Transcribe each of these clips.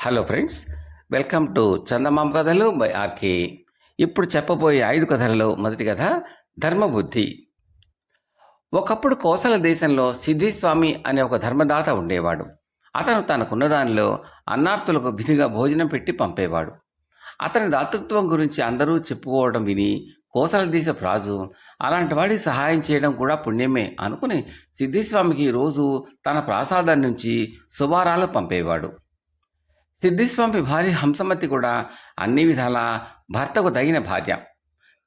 Hello friends, welcome to చందమామ కథలు by RK. ఇప్పుడు చెప్పబోయే 5 కథలలో మొదటి కథ ధర్మబుద్ధి. ఒకప్పుడు కోసల దేశంలో సిద్ధిస్వామి అనే ఒక ధర్మదాత ఉండేవాడు. అతను తనకున్న దానిలో అన్నార్తులకు విధిగా భోజనం పెట్టి పంపేవాడు. అతని దాతృత్వం గురించి అందరూ చెప్పుకోవడం విని కోసల దేశపు రాజు అలాంటి వాడికి సహాయం చేయడం కూడా పుణ్యమే అనుకుని సిద్ధిస్వామికి రోజు తన ప్రాసాదం నుంచి సువారాలు పంపేవాడు. సిద్ధిస్వామి భార్య హంసమతి కూడా అన్ని విధాలా భర్తకు తగిన భార్య.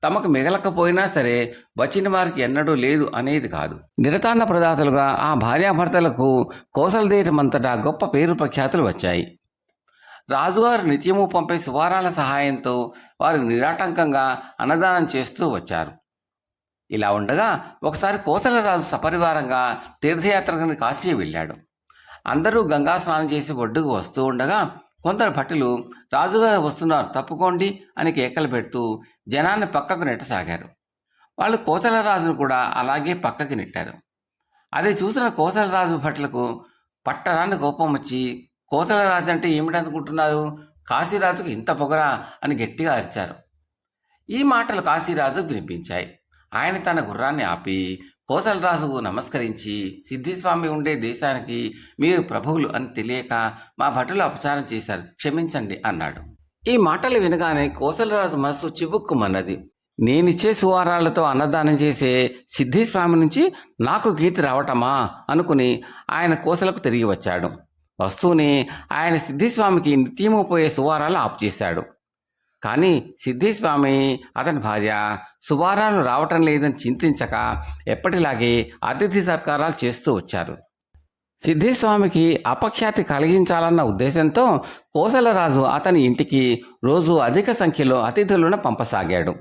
తమకు మిగలకపోయినా సరే వచ్చిన వారికి ఎన్నడూ లేదు అనేది కాదు. నిరతాన్న ప్రదాతలుగా ఆ భార్యాభర్తలకు కోసల దేశమంతటా గొప్ప పేరు ప్రఖ్యాతులు వచ్చాయి. రాజుగారు నిత్యము పంపే సువారాల సహాయంతో వారు నిరాటంకంగా అన్నదానం చేస్తూ వచ్చారు. ఇలా ఉండగా ఒకసారి కోసలరాజు సపరివారంగా తీర్థయాత్రకు కాశీ వెళ్ళాడు. అందరూ గంగా స్నానం చేసి ఒడ్డుకు వస్తూ ఉండగా కొందరు భటులు రాజుగారు వస్తున్నారు, తప్పుకోండి అని కేకలు పెడుతూ జనాన్ని పక్కకు నెట్టసాగారు. వాళ్ళు కోసలరాజును కూడా అలాగే పక్కకి నెట్టారు. అది చూసిన కోసలరాజు భటులకు పట్టరాని కోపం వచ్చి, కోసలరాజు అంటే ఏమిటనుకుంటున్నారు, కాశీరాజుకు ఇంత పొగరా అని గట్టిగా అరిచారు. ఈ మాటలు కాశీరాజుకు వినిపించాయి. ఆయన తన గుర్రాన్ని ఆపి కోసలరాజుకు నమస్కరించి, సిద్ధిస్వామి ఉండే దేశానికి మీరు ప్రభువులు అని తెలియక మా భటులు అపచారం చేశారు, క్షమించండి అన్నాడు. ఈ మాటలు వినగానే కోసలరాజు మనసు చివుక్కుమన్నది. నేనిచ్చే సువారాలతో అన్నదానం చేసే సిద్ధిస్వామి నుంచి నాకు కీర్తి రావటమా అనుకుని ఆయన కోసలకు తిరిగి వచ్చాడు. వస్తూనే ఆయన సిద్ధిస్వామికి నిత్యము పోయే సువారాలు ఆపు చేశాడు. కానీ సిద్ధిస్వామి అతని భార్య సువారాలు రావటం లేదని చింతించక ఎప్పటిలాగే అతిథి సత్కారాలు చేస్తూ వచ్చారు. సిద్ధిస్వామికి అపఖ్యాతి కలిగించాలన్న ఉద్దేశంతో కోసలరాజు అతని ఇంటికి రోజు అధిక సంఖ్యలో అతిథులను పంపసాగాడు.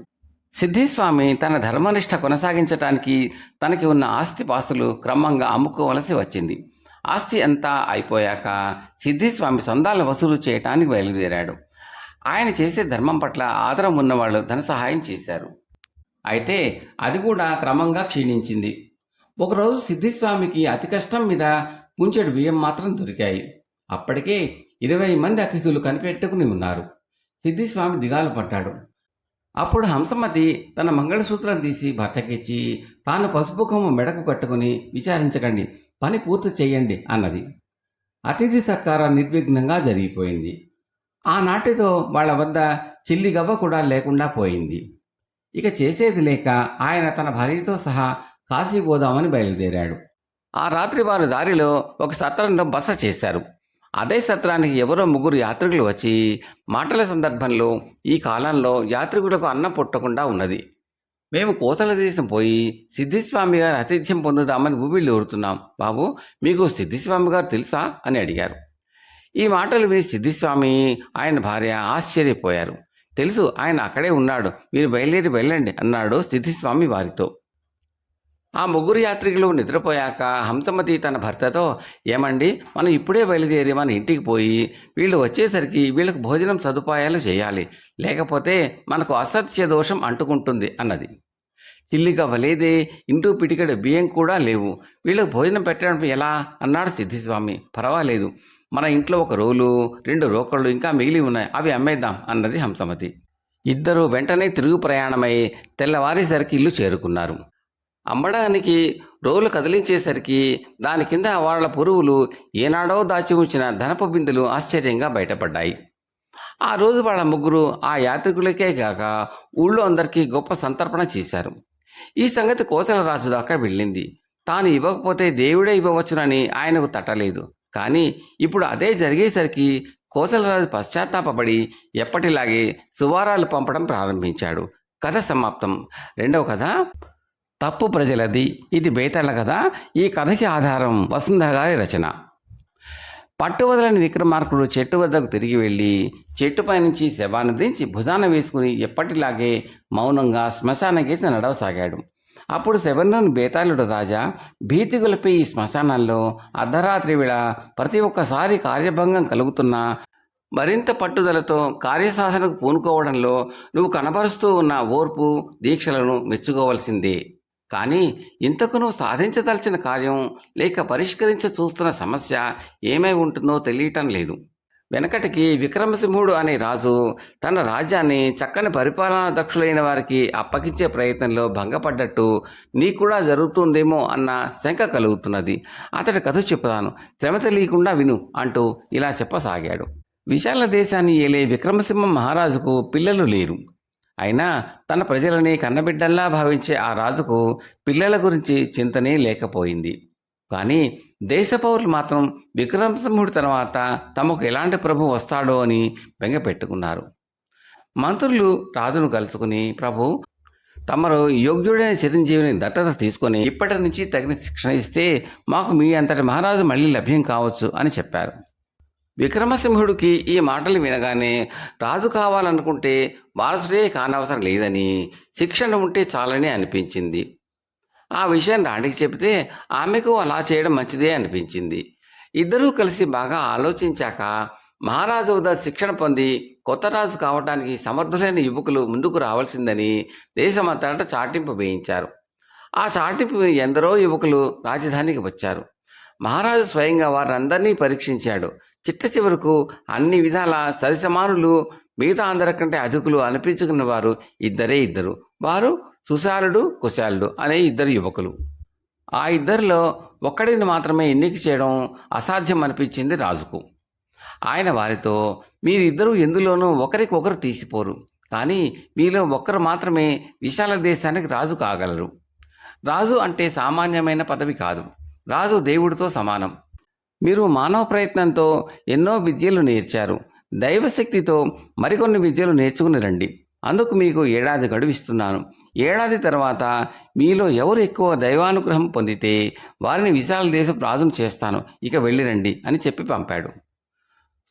సిద్ధిస్వామి తన ధర్మనిష్ట కొనసాగించటానికి తనకి ఉన్న ఆస్తిపాస్తులు క్రమంగా అమ్ముకోవలసి వచ్చింది. ఆస్తి అంతా అయిపోయాక సిద్ధిస్వామి సందాలు వసూలు చేయటానికి బయలుదేరాడు. ఆయన చేసే ధర్మం పట్ల ఆదరం ఉన్నవాళ్ళు ధన సహాయం చేశారు. అయితే అది కూడా క్రమంగా క్షీణించింది. ఒకరోజు సిద్ధిస్వామికి అతి కష్టం మీద కుంచెడు బియ్యం మాత్రం దొరికాయి. అప్పటికే 20 మంది అతిథులు కనిపెట్టుకుని ఉన్నారు. సిద్ధిస్వామి దిగాలు పడ్డాడు. అప్పుడు హంసమతి తన మంగళసూత్రం తీసి భర్తకిచ్చి, తాను పసుపు కొమ్ము మెడకు కట్టుకుని విచారించకండి, పని పూర్తి చేయండి అన్నది. అతిథి సత్కారం నిర్విఘ్నంగా జరిగిపోయింది. ఆనాటితో వాళ్ల వద్ద చిల్లిగవ్వ కూడా లేకుండా పోయింది. ఇక చేసేది లేక ఆయన తన భార్యతో సహా కాశీ పోదామని బయలుదేరాడు. ఆ రాత్రి వారు దారిలో ఒక సత్రంలో బస చేశారు. అదే సత్రానికి ఎవరో 3 యాత్రికులు వచ్చి, మాటల సందర్భంలో ఈ కాలంలో యాత్రికులకు అన్నం పుట్టకుండా ఉన్నది, మేము కోసల దేశం పోయి సిద్ధిస్వామి గారు ఆతిథ్యం పొందుదామని ఊబిళ్ళు ఊరుతున్నాం, బాబు మీకు సిద్ధిస్వామి గారు తెలుసా అని అడిగారు. ఈ మాటలు విని సిద్ధిస్వామి ఆయన భార్య ఆశ్చర్యపోయారు. తెలుసు, ఆయన అక్కడే ఉన్నాడు, మీరు బయలుదేరి వెళ్ళండి అన్నాడు సిద్ధిస్వామి వారితో. ఆ 3 యాత్రికులు నిద్రపోయాక హంసమతి తన భర్తతో, ఏమండి, మనం ఇప్పుడే బయలుదేరి మన ఇంటికి పోయి వీళ్ళు వచ్చేసరికి వీళ్ళకు భోజనం సదుపాయాలు చేయాలి, లేకపోతే మనకు అసత్య దోషం అంటుకుంటుంది అన్నది. చిల్లిగవ్వ లేదే, ఇంటూ పిటికెడు బియ్యం కూడా లేవు, వీళ్ళకు భోజనం పెట్టడం ఎలా అన్నాడు సిద్ధిస్వామి. పర్వాలేదు, మన ఇంట్లో 1 రోలు 2 రోకళ్ళు ఇంకా మిగిలి ఉన్నాయి, అవి అమ్మేద్దాం అన్నది హంసమతి. ఇద్దరు వెంటనే తిరుగు ప్రయాణమై తెల్లవారేసరికి ఇల్లు చేరుకున్నారు. అమ్మడానికి రోలు కదిలించేసరికి దాని కింద వాళ్ళ పురుగులు ఏనాడో దాచి ఉంచిన ధనపు బిందులు ఆశ్చర్యంగా బయటపడ్డాయి. ఆ రోజు వాళ్ళ 3 ఆ యాత్రికులకే కాక ఊళ్ళో అందరికీ గొప్ప సంతర్పణ చేశారు. ఈ సంగతి కోసలరాజు దాకా వెళ్ళింది. తాను ఇవ్వకపోతే దేవుడే ఇవ్వవచ్చునని ఆయనకు తట్టలేదు. కానీ ఇప్పుడు అదే జరిగేసరికి కోసలరాజు పశ్చాత్తాపడి ఎప్పటిలాగే సువారాలు పంపడం ప్రారంభించాడు. కథ సమాప్తం. 2వ కథ తప్పు ప్రజలది. ఇది బేతాళ కథ. ఈ కథకి ఆధారం వసుంధర గారి రచన. పట్టువదలని విక్రమార్కుడు చెట్టు వద్దకు తిరిగి వెళ్ళి చెట్టుపై నుంచి శవాన్ని దించి భుజాన వేసుకుని ఎప్పటిలాగే మౌనంగా శ్మశానకేసి నడవసాగాడు. అప్పుడు శబరిలోని బేతాళుడు రాజా భీతి గొలిపి ఈ శ్మశానంలో అర్ధరాత్రి వేళ ప్రతి ఒక్కసారి కార్యభంగం కలుగుతున్నా మరింత పట్టుదలతో కార్యసాధనకు పూనుకోవడంలో నువ్వు కనబరుస్తూ ఉన్న ఓర్పు దీక్షలను మెచ్చుకోవలసిందే. కానీ ఇంతకు నువ్వు సాధించదలిచిన కార్యం లేక పరిష్కరించ చూస్తున్న సమస్య ఏమై ఉంటుందో తెలియటం లేదు. వెనకటికి విక్రమసింహుడు అనే రాజు తన రాజ్యాన్ని చక్కని పరిపాలనా దక్షులైన వారికి అప్పగించే ప్రయత్నంలో భంగపడ్డట్టు నీకు కూడా జరుగుతుందేమో అన్న శంక కలుగుతున్నది. అతడి కథ చెప్తాను, శ్రమ తెలియకుండా విను అంటూ ఇలా చెప్పసాగాడు. విశాల దేశాన్ని ఏలే విక్రమసింహ మహారాజుకు పిల్లలు లేరు. అయినా తన ప్రజలని కన్నబిడ్డల్లా భావించే ఆ రాజుకు పిల్లల గురించి చింతనే లేకపోయింది. కానీ దేశ పౌరులు మాత్రం విక్రమసింహుడి తర్వాత తమకు ఎలాంటి ప్రభు వస్తాడో అని బెంగ పెట్టుకున్నారు. మంత్రులు రాజును కలుసుకుని, ప్రభు, తమరు యోగ్యుడైన చిరంజీవిని దత్తత తీసుకొని ఇప్పటి నుంచి తగిన శిక్షణ ఇస్తే మాకు మీ అంతటి మహారాజు మళ్ళీ లభ్యం కావచ్చు అని చెప్పారు. విక్రమసింహుడికి ఈ మాటలు వినగానే రాజు కావాలనుకుంటే వారసుడే కానవసరం లేదని, శిక్షణ ఉంటే చాలని అనిపించింది. ఆ విషయం రాణికి చెబితే ఆమెకు అలా చేయడం మంచిదే అనిపించింది. ఇద్దరూ కలిసి బాగా ఆలోచించాక మహారాజు వద్ద శిక్షణ పొంది కొత్త రాజు కావడానికి సమర్థులైన యువకులు ముందుకు రావాల్సిందని దేశమంతటా చాటింపు వేయించారు. ఆ చాటింపు ఎందరో యువకులు రాజధానికి వచ్చారు. మహారాజు స్వయంగా వారందరినీ పరీక్షించాడు. చిట్ట చివరకు అన్ని విధాల సరిసమానులు, మిగతా అందరికంటే అధికులు అనిపించుకున్న వారు ఇద్దరు. వారు సుశాలుడు, కుశాలుడు అనే ఇద్దరు యువకులు. ఆ ఇద్దరిలో ఒక్కడిని మాత్రమే ఎన్నిక చేయడం అసాధ్యం అనిపించింది రాజుకు. ఆయన వారితో, మీరిద్దరూ ఎందులోనూ ఒకరికొకరు తీసిపోరు, కానీ మీలో ఒక్కరు మాత్రమే విశాల దేశానికి రాజు కాగలరు. రాజు అంటే సామాన్యమైన పదవి కాదు. రాజు దేవుడితో సమానం. మీరు మానవ ప్రయత్నంతో ఎన్నో విద్యలు నేర్చారు. దైవశక్తితో మరికొన్ని విద్యలు నేర్చుకుని రండి. అందుకు మీకు 1 ఏడాది గడువు ఇస్తున్నాను. 1 ఏడాది తర్వాత మీలో ఎవరు ఎక్కువ దైవానుగ్రహం పొందితే వారిని విశాల దేశపు రాజును చేస్తాను. ఇక వెళ్ళిరండి అని చెప్పి పంపాడు.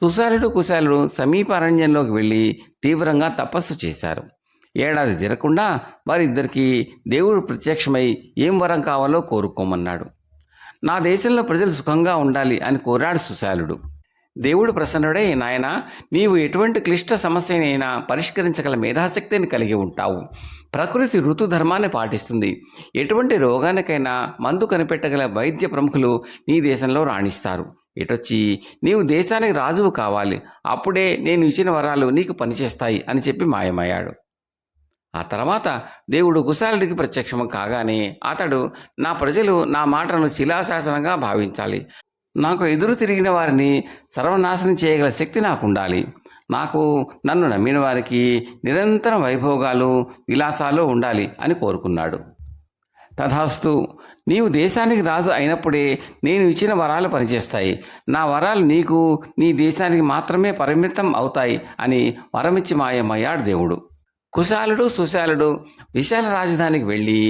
సుశాలుడు, కుశాలుడు సమీప అరణ్యంలోకి వెళ్ళి తీవ్రంగా తపస్సు చేశారు. 1 ఏడాది తిరగకుండా వారిద్దరికీ దేవుడు ప్రత్యక్షమై ఏం వరం కావాలో కోరుకోమన్నాడు. నా దేశంలో ప్రజలు సుఖంగా ఉండాలి అని కోరాడు సుశాలుడు. దేవుడు ప్రసన్నుడై, నాయనా, నీవు ఎటువంటి క్లిష్ట సమస్యనైనా పరిష్కరించగల మేధాశక్తిని కలిగి ఉంటావు. ప్రకృతి ఋతుధర్మాన్ని పాటిస్తుంది. ఎటువంటి రోగానికైనా మందు కనిపెట్టగల వైద్య ప్రముఖులు నీ దేశంలో రాణిస్తారు. ఇటొచ్చి నీవు దేశానికి రాజువు కావాలి. అప్పుడే నేను ఇచ్చిన వరాలు నీకు పనిచేస్తాయి అని చెప్పి మాయమయ్యాడు. ఆ తర్వాత దేవుడు కుశాలుడికి ప్రత్యక్షం కాగానే అతడు, నా ప్రజలు నా మాటను శిలాశాసనంగా భావించాలి. నాకు ఎదురు తిరిగిన వారిని సర్వనాశనం చేయగల శక్తి నాకు ఉండాలి. నన్ను నమ్మిన వారికి నిరంతరం వైభోగాలు, విలాసాలు ఉండాలి అని కోరుకున్నాడు. తథాస్తు, నీవు దేశానికి రాజు అయినప్పుడే నేను ఇచ్చిన వరాలు పనిచేస్తాయి. నా వరాలు నీకు, నీ దేశానికి మాత్రమే పరిమితం అవుతాయి అని వరమిచ్చి మాయమయ్యాడు దేవుడు. కుశాలుడు, సుశాలుడు విశాల రాజధానికి వెళ్ళి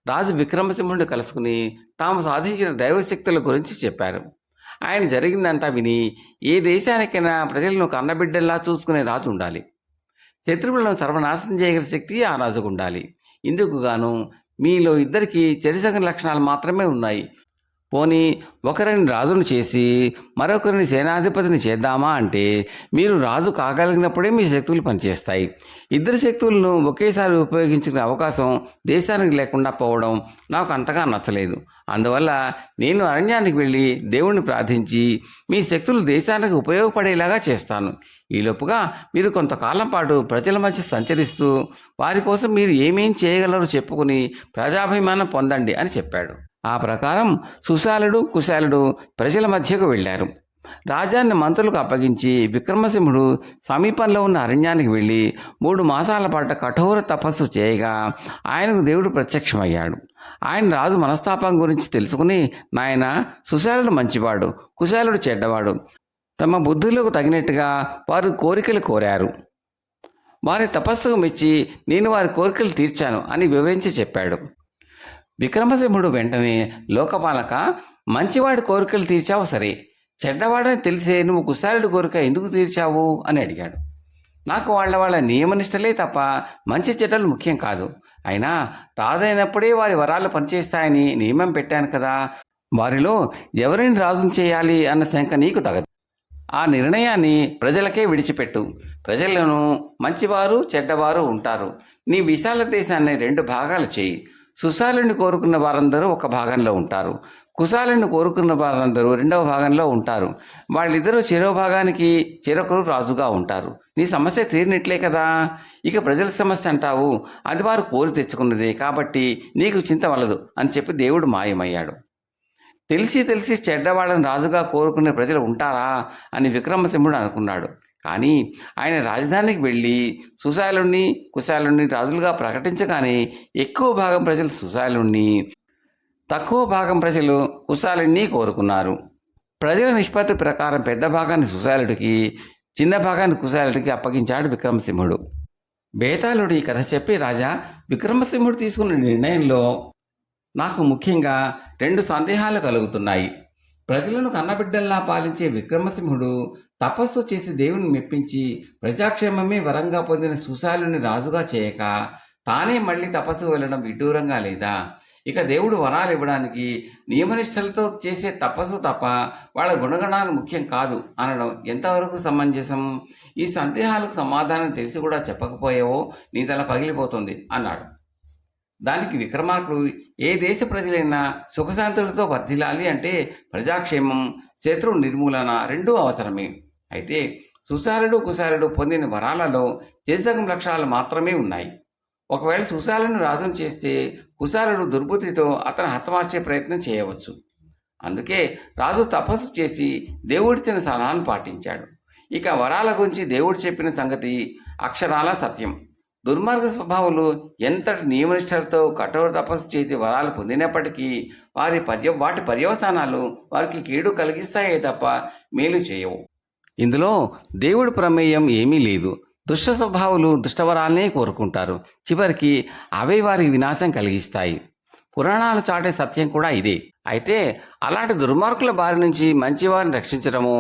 రాజు విక్రమసింహుడిని కలుసుకుని తాము సాధించిన దైవశక్తుల గురించి చెప్పారు. ఆయన జరిగిందంతా విని, ఏ దేశానికైనా ప్రజలను కన్నబిడ్డల్లా చూసుకునే రాజు ఉండాలి. శత్రువులను సర్వనాశనం చేయగల శక్తి ఆ రాజుకు ఉండాలి. ఇందుకు గాను మీలో ఇద్దరికి చెరిసగం లక్షణాలు మాత్రమే ఉన్నాయి. పోనీ ఒకరిని రాజును చేసి మరొకరిని సేనాధిపతిని చేద్దామా అంటే మీరు రాజు కాగలిగినప్పుడే మీ శక్తులు పనిచేస్తాయి. ఇద్దరు శక్తులను ఒకేసారి ఉపయోగించుకునే అవకాశం దేశానికి లేకుండా పోవడం నాకు అంతగా నచ్చలేదు. అందువల్ల నేను అరణ్యానికి వెళ్ళి దేవుణ్ణి ప్రార్థించి మీ శక్తులు దేశానికి ఉపయోగపడేలాగా చేస్తాను. ఈలోపుగా మీరు కొంతకాలం పాటు ప్రజల మధ్య సంచరిస్తూ వారి కోసం మీరు ఏమేం చేయగలరో చెప్పుకుని ప్రజాభిమానం పొందండి అని చెప్పాడు. ఆ ప్రకారం సుశాలుడు, కుశాలుడు ప్రజల మధ్యకు వెళ్ళారు. రాజ్యాన్ని మంత్రులకు అప్పగించి విక్రమసింహుడు సమీపంలో ఉన్న అరణ్యానికి వెళ్ళి 3 మాసాల పాటు కఠోర తపస్సు చేయగా ఆయనకు దేవుడు ప్రత్యక్షమయ్యాడు. ఆయన రాజు మనస్తాపం గురించి తెలుసుకుని, నాయన, సుశాలుడు మంచివాడు, కుశాలుడు చెడ్డవాడు. తమ బుద్ధులకు తగినట్టుగా వారు కోరికలు కోరారు. వారి తపస్సుకు మెచ్చి నేను వారి కోరికలు తీర్చాను అని వివరించి చెప్పాడు. విక్రమసింహుడు వెంటనే, లోకపాలక, మంచివాడి కోరికలు తీర్చావు సరే, చెడ్డవాడని తెలిసే నువ్వు కుశాలుడి కోరిక ఎందుకు తీర్చావు అని అడిగాడు. నాకు వాళ్ళ నియమనిష్టలే తప్ప మంచి చెడ్డలు ముఖ్యం కాదు. అయినా రాజైనప్పుడే వారి వరాలు పనిచేస్తాయని నియమం పెట్టాను కదా. వారిలో ఎవరిని రాజును చేయాలి అన్న శంక నీకు తగదు. ఆ నిర్ణయాన్ని ప్రజలకే విడిచిపెట్టు. ప్రజలను మంచివారు, చెడ్డవారు ఉంటారు. నీ విశాల దేశాన్ని 2 భాగాలు చేయి. సుశాలుని కోరుకున్న వారందరూ ఒక భాగంలో ఉంటారు. కుశాలుని కోరుకున్న వారందరూ రెండవ భాగంలో ఉంటారు. వాళ్ళిద్దరూ చెరో భాగానికి చెరొకరు రాజుగా ఉంటారు. నీ సమస్య తీరినట్లే కదా. ఇక ప్రజల సమస్య అంటావు, అది వారు కోరి తెచ్చుకున్నదే, కాబట్టి నీకు చింత వలదు అని చెప్పి దేవుడు మాయమయ్యాడు. తెలిసి తెలిసి చెడ్డవాళ్ళని రాజుగా కోరుకునే ప్రజలు ఉంటారా అని విక్రమసింహుడు అనుకున్నాడు. కానీ ఆయన రాజధానికి వెళ్ళి సుశాలుణ్ణి కుశాలుణ్ణి రాజులుగా ప్రకటించగానే ఎక్కువ భాగం ప్రజలు సుశాలుణ్ణి, తక్కువ భాగం ప్రజలు కుశాలుణ్ణి కోరుకున్నారు. ప్రజల నిష్పత్తి ప్రకారం పెద్ద భాగాన్ని సుశాలుడికి, చిన్న భాగాన్ని కుశాలుడికి అప్పగించాడు విక్రమసింహుడు. బేతాళుడు ఈ కథ చెప్పి, రాజా, విక్రమసింహుడు తీసుకున్న నిర్ణయంలో నాకు ముఖ్యంగా 2 సందేహాలు కలుగుతున్నాయి. ప్రజలను కన్నబిడ్డల్లా పాలించే విక్రమసింహుడు తపస్సు చేసి దేవుని మెప్పించి ప్రజాక్షేమమే వరంగా పొందిన సుశాలుని రాజుగా చేయక తానే మళ్ళీ తపస్సు వెళ్ళడం విడ్డూరంగా లేదా? ఇక దేవుడు వరాలు ఇవ్వడానికి నియమనిష్టలతో చేసే తపస్సు తప్ప వాళ్ళ గుణగణాలు ముఖ్యం కాదు అనడం ఎంతవరకు సమంజసం? ఈ సందేహాలకు సమాధానం తెలిసి కూడా చెప్పకపోయావో నీ తల పగిలిపోతుంది అన్నాడు. దానికి విక్రమార్కుడు, ఏ దేశ ప్రజలైనా సుఖశాంతులతో వర్ధిల్లాలి అంటే ప్రజాక్షేమం, శత్రు నిర్మూలన రెండూ అవసరమే. అయితే సుశాలుడు కుశాలుడు పొందిన వరాలలో చేసగం లక్షణాలు మాత్రమే ఉన్నాయి. ఒకవేళ సుశాలుని రాజును చేస్తే కుశాలుడు దుర్బుద్ధితో అతను హతమార్చే ప్రయత్నం చేయవచ్చు. అందుకే రాజు తపస్సు చేసి దేవుడిచ్చిన సలహాను పాటించాడు. ఇక వరాల గురించి దేవుడు చెప్పిన సంగతి అక్షరాల సత్యం. దుర్మార్గ స్వభావాలు ఎంతటి నియమనిష్టలతో కఠోర తపస్సు చేసి వరాలు పొందినప్పటికీ వాటి పర్యవసానాలు వారికి కీడు కలిగిస్తాయే తప్ప మేలు చేయవు. ఇందులో దేవుడి ప్రమేయం ఏమీ లేదు. దుష్ట స్వభావాలు దుష్టవరాలనే కోరుకుంటారు. చివరికి అవే వారికి వినాశం కలిగిస్తాయి. పురాణాలు చాటే సత్యం కూడా ఇదే. అయితే అలాంటి దుర్మార్గుల బారి నుంచి మంచివారిని రక్షించడము,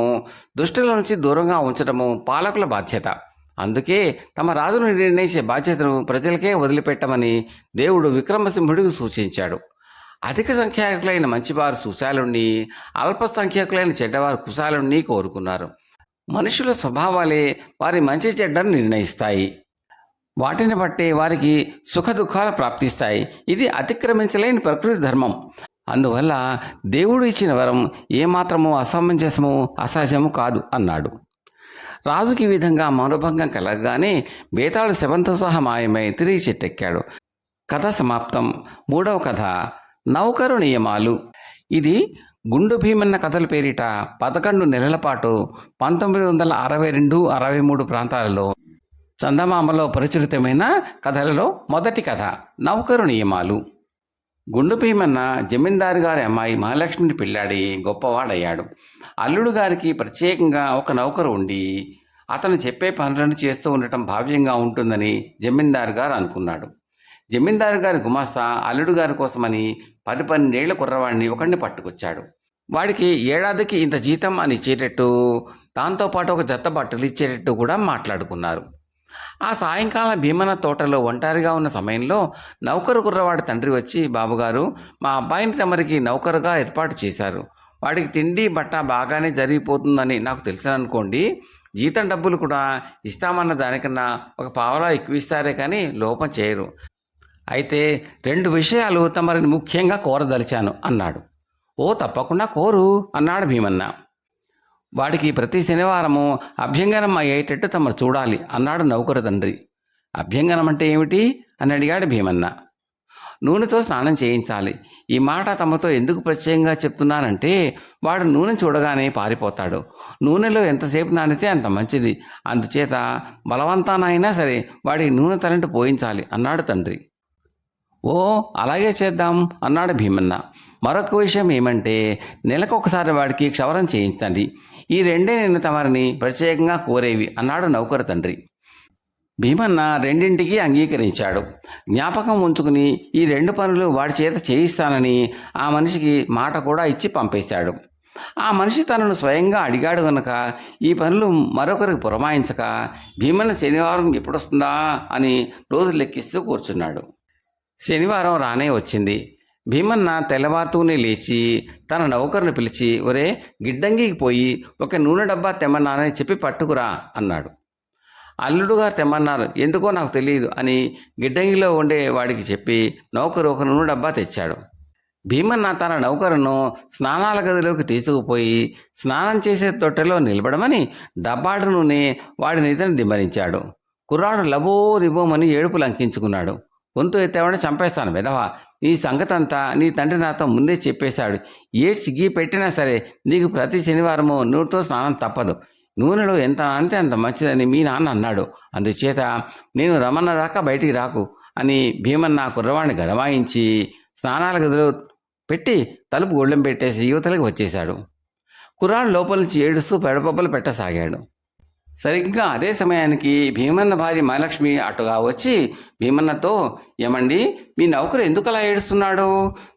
దుష్టుల నుంచి దూరంగా ఉంచడము పాలకుల బాధ్యత. అందుకే తమ రాజును నిర్ణయించే బాధ్యతను ప్రజలకే వదిలిపెట్టమని దేవుడు విక్రమసింహుడికి సూచించాడు. అధిక సంఖ్యాకులైన మంచివారు సుశాలుణ్ణి, అల్పసంఖ్యాకులైన చెడ్డవారు కుశాలుణ్ణి కోరుకున్నారు. మనుషుల స్వభావాలే వారి మంచి చెడ్డను నిర్ణయిస్తాయి. వాటిని బట్టే వారికి సుఖ దుఃఖాలు ప్రాప్తిస్తాయి. ఇది అతిక్రమించలేని ప్రకృతి ధర్మం. అందువల్ల దేవుడు ఇచ్చిన వరం ఏమాత్రమూ అసమంజసము, అసహజము కాదు అన్నాడు. రాజుకి ఈ విధంగా మనోభంగం కలగగానే బేతాళుడు శవంతో సహా మాయమై తిరిగి చెట్టెక్కాడు. కథ సమాప్తం. 3వ కథ, నౌకరు నియమాలు. ఇది గుండు భీమన్న కథల పేరిట 11 నెలల పాటు 1962-63 ప్రాంతాలలో చందమామలో ప్రచురితమైన కథలలో మొదటి కథ, నౌకరు నియమాలు. గుండు భీమన్న జమీందారు గారి అమ్మాయి మహాలక్ష్మిని పెళ్ళాడి గొప్పవాడయ్యాడు. అల్లుడు గారికి ప్రత్యేకంగా ఒక నౌకరు ఉండి అతను చెప్పే పనులను చేస్తూ ఉండటం భావ్యంగా ఉంటుందని జమీందారు గారు అనుకున్నాడు. జమీందారు గారి గుమాస్తా అల్లుడు గారి కోసమని 10-12 ఏళ్ల కుర్రవాడిని ఒకడిని పట్టుకొచ్చాడు. వాడికి ఏడాదికి ఇంత జీతం అని ఇచ్చేటట్టు, దాంతోపాటు ఒక జత బట్టలు ఇచ్చేటట్టు కూడా మాట్లాడుకున్నారు. ఆ సాయంకాలం భీమన్న తోటలో ఒంటరిగా ఉన్న సమయంలో నౌకరు కుర్రవాడి తండ్రి వచ్చి, బాబుగారు, మా అబ్బాయిని తమరికి నౌకరుగా ఏర్పాటు చేశారు. వాడికి తిండి బట్ట బాగానే జరిగిపోతుందని నాకు తెలిసిననుకోండి, జీతం డబ్బులు కూడా ఇస్తామన్న దానికన్నా ఒక పావలా ఎక్కువ ఇస్తారే కానీ లోపం చేయరు. అయితే 2 విషయాలు తమరిని ముఖ్యంగా కోరదలిచాను అన్నాడు. ఓ, తప్పకుండా కోరు అన్నాడు భీమన్న. వాడికి ప్రతి శనివారము అభ్యంగనం అయ్యేటట్టు తమరు చూడాలి అన్నాడు నౌకరు తండ్రి. అభ్యంగనం అంటే ఏమిటి అని అడిగాడు భీమన్న. నూనెతో స్నానం చేయించాలి. ఈ మాట తమతో ఎందుకు ప్రత్యేకంగా చెప్తున్నానంటే, వాడు నూనె చూడగానే పారిపోతాడు. నూనెలో ఎంతసేపు నానితే అంత మంచిది. అందుచేత బలవంతానైనా సరే వాడికి నూనె తలంటు పోయించాలి అన్నాడు తండ్రి. ఓ, అలాగే చేద్దాం అన్నాడు భీమన్న. మరొక విషయం ఏమంటే, నెలకొకసారి వాడికి క్షవరం చేయించండి. ఈ 2 నేను తమరిని ప్రత్యేకంగా కోరేవి అన్నాడు నౌకరు తండ్రి. భీమన్న 2ంటికి అంగీకరించాడు. జ్ఞాపకం ఉంచుకుని ఈ 2 పనులు వాడి చేత చేయిస్తానని ఆ మనిషికి మాట కూడా ఇచ్చి పంపేశాడు. ఆ మనిషి తనను స్వయంగా అడిగాడు గనక ఈ పనులు మరొకరికి పురమాయించక భీమన్న శనివారం ఎప్పుడొస్తుందా అని రోజు లెక్కిస్తూ కూర్చున్నాడు. శనివారం రానే వచ్చింది. భీమన్న తెల్లవారుతూనే లేచి తన నౌకరుని పిలిచి, ఒరే, గిడ్డంగికి పోయి ఒక నూనె డబ్బా తెమ్మన్నానని చెప్పి పట్టుకురా అన్నాడు. అల్లుడుగా తెమ్మన్నారు, ఎందుకో నాకు తెలియదు అని గిడ్డంగిలో ఉండే వాడికి చెప్పి నౌకరు ఒక నూనె డబ్బా తెచ్చాడు. భీమన్న తన నౌకరును స్నానాల గదిలోకి తీసుకుపోయి స్నానం చేసే తొట్టెలో నిలబడమని డబ్బాడు నూనె వాడి నెత్తిన దిమ్మరించాడు. కుర్రాడు లబో దిబోమని ఏడుపు లంకించుకున్నాడు. గొంతు ఎత్తేవాడిని చంపేస్తాను విధవా, నీ సంగతంతా నీ తండ్రి నాతో ముందే చెప్పేశాడు. ఏడ్చి గీ పెట్టినా సరే నీకు ప్రతి శనివారము నూనెతో స్నానం తప్పదు. నూనెలో ఎంత అంటే అంత మంచిదని మీ నాన్న అన్నాడు. అందుచేత నేను రమన్న దాకా బయటికి రాకు అని భీమన్న కుర్రవాడిని గదమాయించి స్నానాల గదిలో పెట్టి తలుపు గొళ్ళెం పెట్టేసి యువతలకి వచ్చేశాడు. కుర్రాడు లోపల నుంచి ఏడుస్తూ పెడపబ్బలు పెట్టసాగాడు. సరిగ్గా అదే సమయానికి భీమన్న భార్య మహాలక్ష్మి అటుగా వచ్చి భీమన్నతో, ఏమండి, మీ నౌకరు ఎందుకు అలా ఏడుస్తున్నాడు?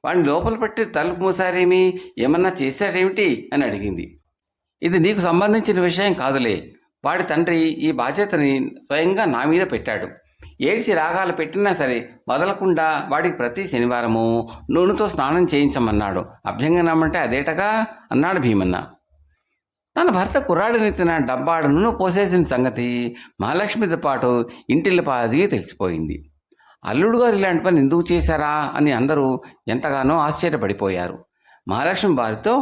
వాడిని లోపల పెట్టి తలుపు మూసారేమి, ఏమన్నా చేశాడేమిటి అని అడిగింది. ఇది నీకు సంబంధించిన విషయం కాదులే. వాడి తండ్రి ఈ బాధ్యతని స్వయంగా నా మీద పెట్టాడు. ఏడ్చి రాగాలు పెట్టినా సరే వదలకుండా వాడికి ప్రతి శనివారము నూనెతో స్నానం చేయించమన్నాడు. అభ్యంగనమంటే అదేటగా అన్నాడు భీమన్న. తన భర్త కుర్రాడినెత్తిన డబ్బాడు నూనె పోసేసిన సంగతి మహాలక్ష్మితో పాటు ఇంటిల్లపాదికి తెలిసిపోయింది. అల్లుడు గారు ఇలాంటి పని ఎందుకు చేశారా అని అందరూ ఎంతగానో ఆశ్చర్యపడిపోయారు. మహాలక్ష్మి వారితో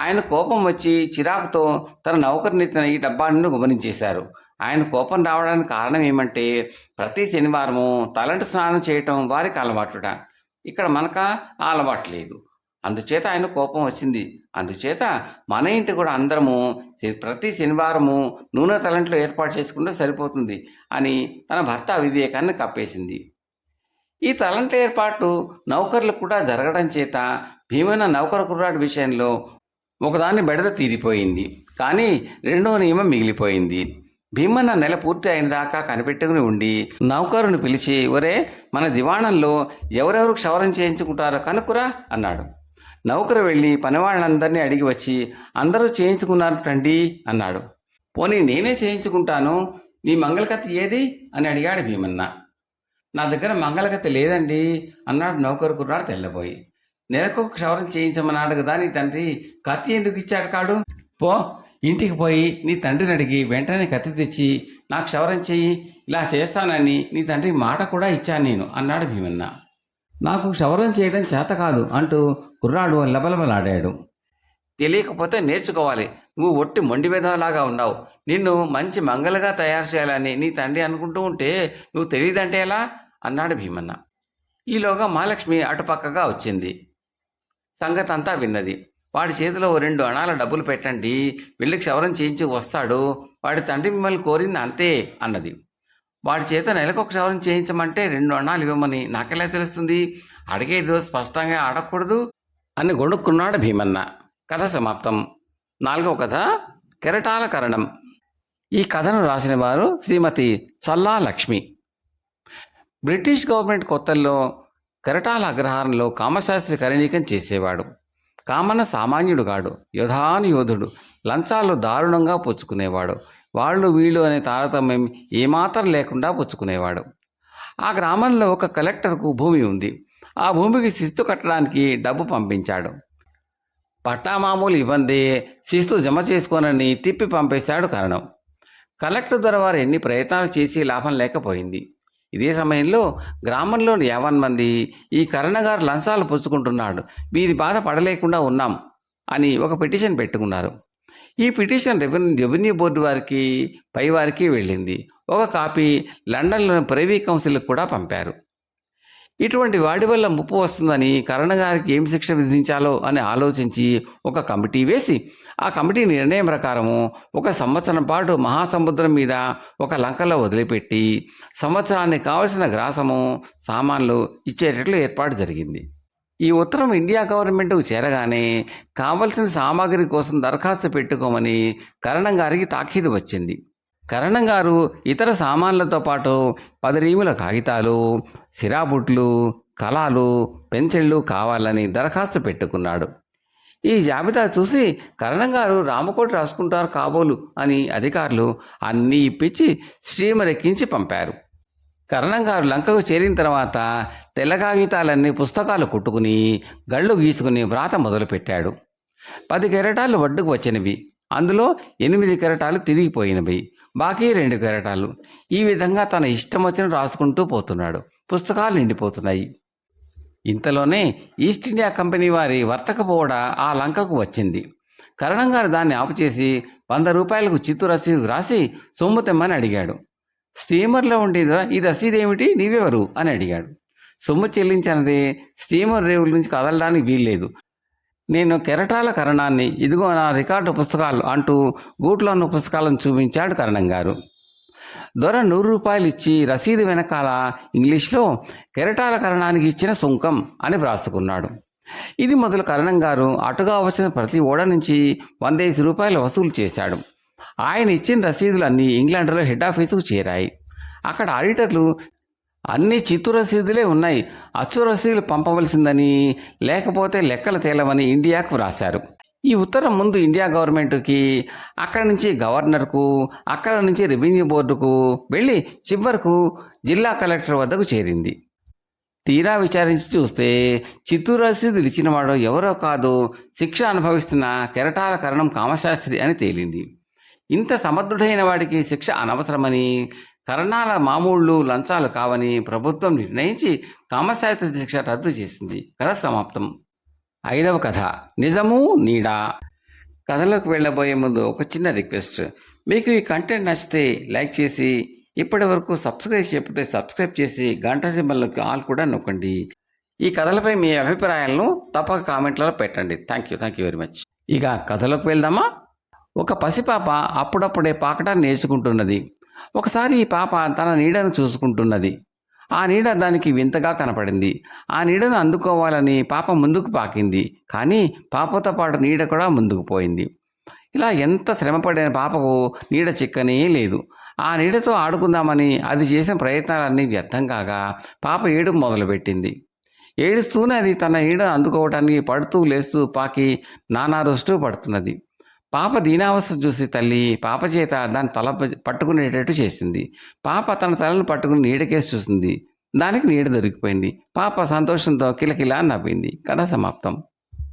ఆయన కోపం వచ్చి చిరాకుతో తన నౌకరినెత్తిన ఈ డబ్బాను గమనించేశారు. ఆయన కోపం రావడానికి కారణం ఏమంటే ప్రతి శనివారము తలంటు స్నానం చేయటం వారికి అలవాటుట. ఇక్కడ మనక ఆ అలవాటు లేదు. అందుచేత ఆయన కోపం వచ్చింది. అందుచేత మన ఇంటి కూడా అందరము ప్రతి శనివారము నూనె తలంట్లో ఏర్పాటు చేసుకుంటే సరిపోతుంది అని తన భర్త అవివేకాన్ని కప్పేసింది. ఈ తలంట్ల ఏర్పాటు నౌకర్లు కూడా జరగడం చేత భీమన్న నౌకర కుర్రాడి విషయంలో ఒకదాన్ని బెడద తీరిపోయింది. కానీ రెండో నియమం మిగిలిపోయింది. భీమన్న నెల పూర్తి అయిన దాకా కనిపెట్టుకుని ఉండి నౌకరుని పిలిచి, ఒరే, మన దివాణంలో ఎవరెవరు క్షవరం చేయించుకుంటారో కనుక్కురా అన్నాడు. నౌకరు వెళ్ళి పనివాళ్ళందరినీ అడిగి వచ్చి అందరూ చేయించుకున్నారు రండి అన్నాడు. పోనీ నేనే చేయించుకుంటాను, మీ మంగళకత్తి ఏది అని అడిగాడు భీమన్న. నా దగ్గర మంగళకత్తి లేదండి అన్నాడు నౌకరు కుర్రాడు తెల్లబోయి. నెలకొక క్షవరం చేయించమన్నాడు కదా నీ తండ్రి, కత్తి ఎందుకు ఇచ్చాడు కాడు? పో, ఇంటికి పోయి నీ తండ్రిని అడిగి వెంటనే కత్తి తెచ్చి నాకు క్షవరం చెయ్యి, ఇలా చేస్తానని నీ తండ్రి మాట కూడా ఇచ్చాను నేను అన్నాడు భీమన్న. నాకు క్షవరం చేయడం చేత కాదు అంటూ కుర్రాడు లబలబలాడాడు. తెలియకపోతే నేర్చుకోవాలి. నువ్వు ఒట్టి మొండి విధంలాగా ఉన్నావు. నిన్ను మంచి మంగళగా తయారు చేయాలని నీ తండ్రి అనుకుంటూ ఉంటే నువ్వు తెలియదంటే ఎలా అన్నాడు భీమన్న. ఈలోగా మహాలక్ష్మి అటుపక్కగా వచ్చింది. సంగతి అంతా విన్నది. వాడి చేతిలో 2 అణాల డబ్బులు పెట్టండి, వెళ్ళి క్షవరం చేయించి వస్తాడు. వాడి తండ్రి మిమ్మల్ని కోరింది అంతే అన్నది. వాడి చేత నెలకొక క్షవరం చేయించమంటే 2 అణాలు ఇవ్వమని నాకెలా తెలుస్తుంది? అడిగేదో స్పష్టంగా అడగకూడదు అని గొడుక్కున్నాడు భీమన్న. కథ సమాప్తం. 4వ కథ కెరటాల కరణం. ఈ కథను రాసిన వారు శ్రీమతి చల్లా లక్ష్మి. బ్రిటిష్ గవర్నమెంట్ కొత్తల్లో కెరటాల అగ్రహారంలో కామశాస్త్రి కరణీకం చేసేవాడు. కామన్న సామాన్యుడు కాడు, యోధానుయోధుడు. లంచాలు దారుణంగా పుచ్చుకునేవాడు. వాళ్ళు వీళ్ళు అనే తారతమ్యం ఏమాత్రం లేకుండా పుచ్చుకునేవాడు. ఆ గ్రామంలో ఒక కలెక్టర్కు భూమి ఉంది. ఆ భూమికి శిస్తు కట్టడానికి డబ్బు పంపించాడు. పట్టా మామూలు ఇవ్వందే శిస్తు జమ చేసుకోనని తిప్పి పంపేశాడు కరణం. కలెక్టర్ ద్వారా వారు ఎన్ని ప్రయత్నాలు చేసి లాభం లేకపోయింది. ఇదే సమయంలో గ్రామంలోని 50 మంది ఈ కరణగారు లంచాలు పుచ్చుకుంటున్నాడు, వీరి బాధ పడలేకుండా ఉన్నాం అని ఒక పిటిషన్ పెట్టుకున్నారు. ఈ పిటిషన్ రెవెన్యూ బోర్డు వారికి పైవారికి వెళ్ళింది. ఒక కాపీ లండన్లోని ప్రైవీ కౌన్సిల్కి కూడా పంపారు. ఇటువంటి వాడి వల్ల ముప్పు వస్తుందని కరణగారికి ఏం శిక్ష విధించాలో అని ఆలోచించి ఒక కమిటీ వేసి ఆ కమిటీ నిర్ణయం ప్రకారము 1 సంవత్సరం పాటు మహాసముద్రం మీద ఒక లంకలో వదిలిపెట్టి సంవత్సరానికి కావలసిన గ్రాసము సామాన్లు ఇచ్చేటట్లు ఏర్పాటు జరిగింది. ఈ ఉత్తరం ఇండియా గవర్నమెంట్కు చేరగానే కావలసిన సామాగ్రి కోసం దరఖాస్తు పెట్టుకోమని కరణం గారికి తాకీదు వచ్చింది. కరణం గారు ఇతర సామాన్లతో పాటు 10 రీముల కాగితాలు, సిరాబుట్లు, కలాలు, పెన్సిళ్ళు కావాలని దరఖాస్తు పెట్టుకున్నాడు. ఈ జాబితా చూసి కరణం గారు రామకోటి రాసుకుంటారు కాబోలు అని అధికారులు అన్నీ ఇప్పించి శ్రీమరెక్కించి పంపారు. కరణం గారు లంకకు చేరిన తర్వాత తెల్ల కాగితాలన్నీ పుస్తకాలు కుట్టుకుని గళ్ళు గీసుకుని వ్రాత మొదలుపెట్టాడు. 10 కెరటాలు వడ్డుకు వచ్చినవి, అందులో 8 కెరటాలు తిరిగిపోయినవి, బాకీ 2 కెరటాలు. ఈ విధంగా తన ఇష్టం వచ్చిన రాసుకుంటూ పోతున్నాడు. పుస్తకాలు నిండిపోతున్నాయి. ఇంతలోనే ఈస్ట్ ఇండియా కంపెనీ వారి వర్తక ఓడ ఆ లంకకు వచ్చింది. కరణం గారు దాన్ని ఆపుచేసి 100 రూపాయలకు చిత్తు రసీదు రాసి సొమ్ము తెమ్మని అడిగాడు. స్టీమర్లో ఉండే ఈ రసీదేమిటి, నీవెవరు అని అడిగాడు. సొమ్ము చెల్లించినది స్టీమర్ రేవుల నుంచి కదలడానికి వీల్లేదు, నేను కెరటాల కరణాన్ని, ఇదిగో నా రికార్డు పుస్తకాలు అంటూ గూట్లో ఉన్న పుస్తకాలను చూపించాడు కరణం గారు. దొర 100 రూపాయలు ఇచ్చి రసీదు వెనకాల ఇంగ్లీష్లో కెరటాల కరణానికి ఇచ్చిన సుంకం అని వ్రాసుకున్నాడు. ఇది మొదలు కరణం గారు అటుగా వచ్చిన ప్రతి ఓడ నుంచి 105 రూపాయలు వసూలు చేశాడు. ఆయన ఇచ్చిన రసీదులన్నీ ఇంగ్లాండ్లో హెడ్ ఆఫీసుకు చేరాయి. అక్కడ ఆడిటర్లు అన్ని చిత్తు రసీదులే ఉన్నాయి, అచ్చు రసీదులు పంపవలసిందని, లేకపోతే లెక్కలు తేలవని ఇండియాకు వ్రాశారు. ఈ ఉత్తరం ముందు ఇండియా గవర్నమెంట్కి, అక్కడి నుంచి గవర్నర్కు, అక్కడ నుంచి రెవెన్యూ బోర్డుకు వెళ్ళి చివరకు జిల్లా కలెక్టర్ వద్దకు చేరింది. తీరా విచారించి చూస్తే చిత్తూరు రసీదులు ఇచ్చినవాడు ఎవరో కాదు, శిక్ష అనుభవిస్తున్న కెరటాల కరణం కామశాస్త్రి అని తేలింది. ఇంత సమర్థుడైన వాడికి శిక్ష అనవసరమని, కరణాల మామూళ్ళు లంచాలు కావని ప్రభుత్వం నిర్ణయించి కామశాస్త్రి శిక్ష రద్దు చేసింది. కథ సమాప్తం. 5వ కథ నిజము నీడా. కథలోకి వెళ్ళబోయే ముందు ఒక చిన్న రిక్వెస్ట్. మీకు ఈ కంటెంట్ నచ్చితే లైక్ చేసి, ఇప్పటి వరకు సబ్స్క్రైబ్ చేయకపోతే సబ్స్క్రైబ్ చేసి గంట సింబల్లోకి ఆల్ కూడా నొక్కండి. ఈ కథలపై మీ అభిప్రాయాలను తప్పక కామెంట్లలో పెట్టండి. Thank you very much. ఇక కథలోకి వెళ్దామా. ఒక పసిపాప అప్పుడప్పుడే పాకటం నేర్చుకుంటున్నది. ఒకసారి ఈ పాప తన నీడను చూసుకుంటున్నది. ఆ నీడ దానికి వింతగా కనపడింది. ఆ నీడను అందుకోవాలని పాప ముందుకు పాకింది. కానీ పాపతో పాటు నీడ కూడా ముందుకు పోయింది. ఇలా ఎంత శ్రమపడిన పాపకు నీడ చిక్కనే లేదు. ఆ నీడతో ఆడుకుందామని అది చేసిన ప్రయత్నాలన్నీ వ్యర్థం కాగా పాప ఏడుపు మొదలుపెట్టింది. ఏడుస్తూనే అది తన నీడను అందుకోవటానికి పడుతూ లేస్తూ పాకి నానా రుష్టు పడుతున్నది. పాప దీనావస్థ చూసి తల్లి పాప చేత దాని తల పట్టుకునేటట్టు చేసింది. పాప తన తలను పట్టుకుని నీడకేసి చూసింది. దానికి నీడ దొరికిపోయింది. పాప సంతోషంతో కిలకిలా నవ్వింది. కథ సమాప్తం.